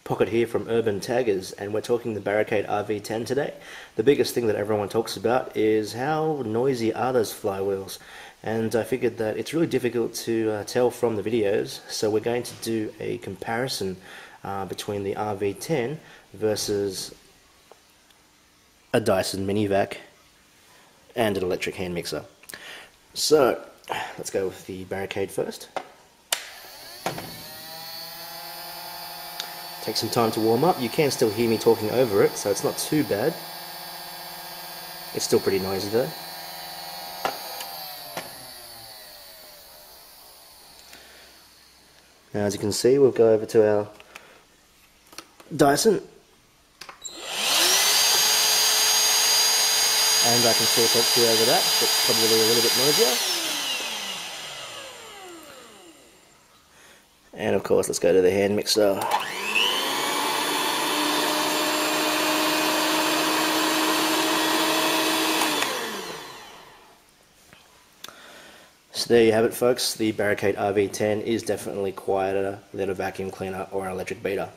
Pocket here from Urban Taggers, and we're talking the Barricade RV-10 today. The biggest thing that everyone talks about is how noisy are those flywheels, and I figured that it's really difficult to tell from the videos, so we're going to do a comparison between the RV-10 versus a Dyson mini vac and an electric hand mixer. So let's go with the Barricade first. Take some time to warm up. You can still hear me talking over it, so it's not too bad. It's still pretty noisy though. Now, as you can see, we'll go over to our Dyson, and I can still talk to you over that, but probably a little bit noisier. And of course, let's go to the hand mixer. So there you have it, folks. The Barricade RV-10 is definitely quieter than a vacuum cleaner or an electric beater.